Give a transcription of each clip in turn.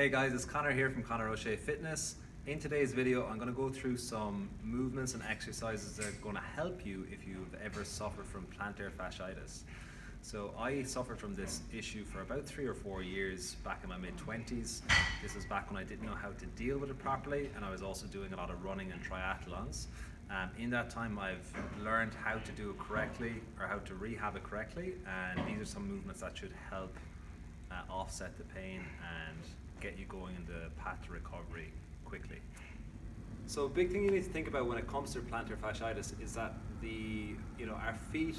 Hey guys, it's Connor here from Connor O'Shea Fitness. In today's video, I'm going to go through some movements and exercises that are going to help you if you've ever suffered from plantar fasciitis. So I suffered from this issue for about 3 or 4 years back in my mid-20s. This is back when I didn't know how to deal with it properly, and I was also doing a lot of running and triathlons. In that time, I've learned how to do it correctly, or how to rehab it correctly, and these are some movements that should help offset the pain and get you going in the path to recovery quickly. So a big thing you need to think about when it comes to plantar fasciitis is that our feet,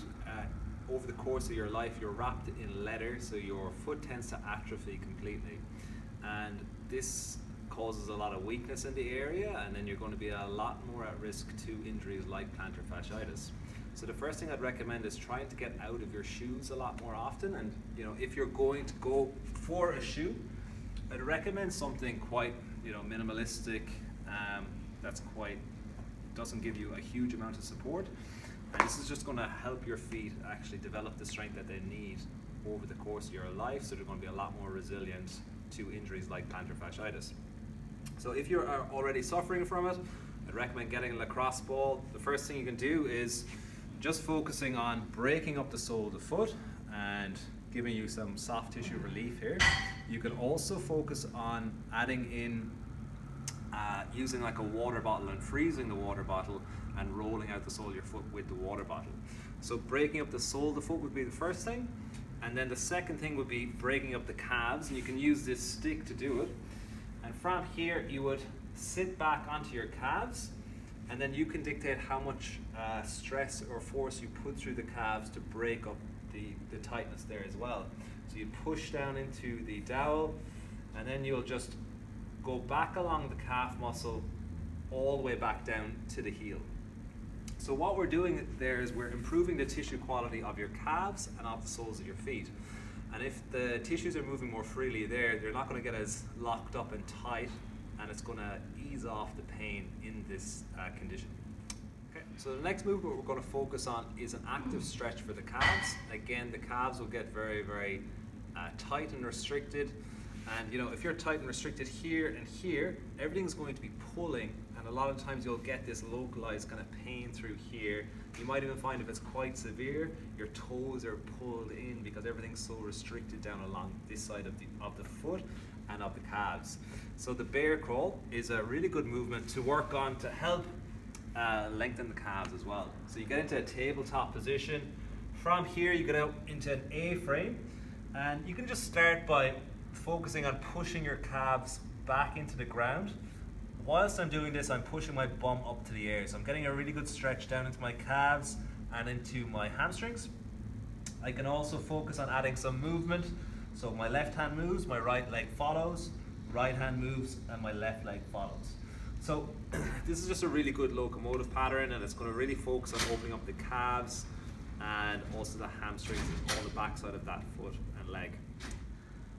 over the course of your life, you're wrapped in leather, so your foot tends to atrophy completely, and this causes a lot of weakness in the area, and then you're going to be a lot more at risk to injuries like plantar fasciitis. So the first thing I'd recommend is trying to get out of your shoes a lot more often, and if you're going to go for a shoe, I'd recommend something quite minimalistic, doesn't give you a huge amount of support, and this is just going to help your feet actually develop the strength that they need over the course of your life, so they're going to be a lot more resilient to injuries like plantar fasciitis. So if you're already suffering from it, I'd recommend getting a lacrosse ball. The first thing you can do is just focusing on breaking up the sole of the foot and giving you some soft tissue relief here. You can also focus on adding in using like a water bottle and freezing the water bottle and rolling out the sole of your foot with the water bottle. So breaking up the sole of the foot would be the first thing, and then the second thing would be breaking up the calves, and you can use this stick to do it. And from here you would sit back onto your calves, and then you can dictate how much stress or force you put through the calves to break up the tightness there as well. So you push down into the dowel, and then you'll just go back along the calf muscle all the way back down to the heel. So what we're doing there is we're improving the tissue quality of your calves and of the soles of your feet. And if the tissues are moving more freely there, they're not going to get as locked up and tight, and it's going to ease off the pain in this condition. Okay. So the next movement we're going to focus on is an active stretch for the calves. Again, the calves will get very, very tight and restricted. And if you're tight and restricted here and here, everything's going to be pulling, and a lot of times you'll get this localized kind of pain through here. You might even find if it's quite severe, your toes are pulled in because everything's so restricted down along this side of the foot and of the calves. So the bear crawl is a really good movement to work on to help lengthen the calves as well. So you get into a tabletop position. From here you get out into an A-frame, and you can just start by focusing on pushing your calves back into the ground. Whilst I'm doing this, I'm pushing my bum up to the air, so I'm getting a really good stretch down into my calves and into my hamstrings. I can also focus on adding some movement, so my left hand moves, my right leg follows, right hand moves, and my left leg follows. So this is just a really good locomotive pattern, and it's going to really focus on opening up the calves and also the hamstrings and all the backside of that foot and leg.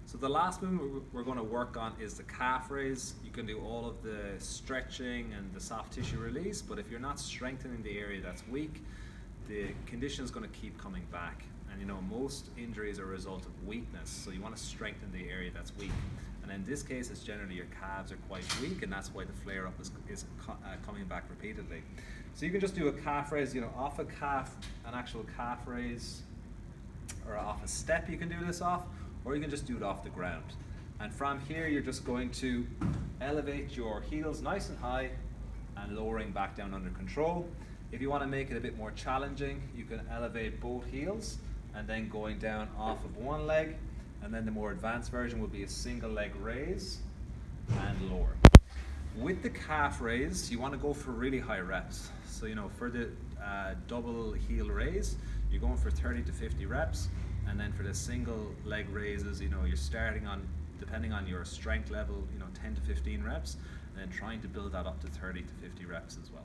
So the last movement we're going to work on is the calf raise. You can do all of the stretching and the soft tissue release, but if you're not strengthening the area that's weak, the condition is going to keep coming back. And most injuries are a result of weakness, so you want to strengthen the area that's weak. And in this case, it's generally your calves are quite weak, and that's why the flare-up is coming back repeatedly. So you can just do a calf raise, off a calf, an actual calf raise, or off a step you can do this off, or you can just do it off the ground. And from here, you're just going to elevate your heels nice and high and lowering back down under control. If you want to make it a bit more challenging, you can elevate both heels and then going down off of one leg, and then the more advanced version will be a single leg raise and lower. With the calf raise, you want to go for really high reps. So for the double heel raise, you're going for 30 to 50 reps. And then for the single leg raises, you're starting on, depending on your strength level, 10 to 15 reps, and then trying to build that up to 30 to 50 reps as well.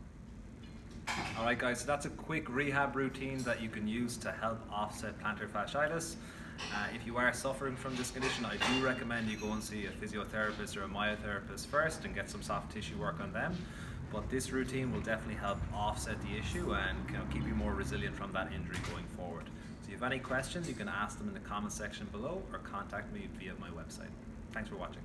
Alright guys, so that's a quick rehab routine that you can use to help offset plantar fasciitis. If you are suffering from this condition, I do recommend you go and see a physiotherapist or a myotherapist first and get some soft tissue work on them. But this routine will definitely help offset the issue and keep you more resilient from that injury going forward. So if you have any questions, you can ask them in the comment section below or contact me via my website. Thanks for watching.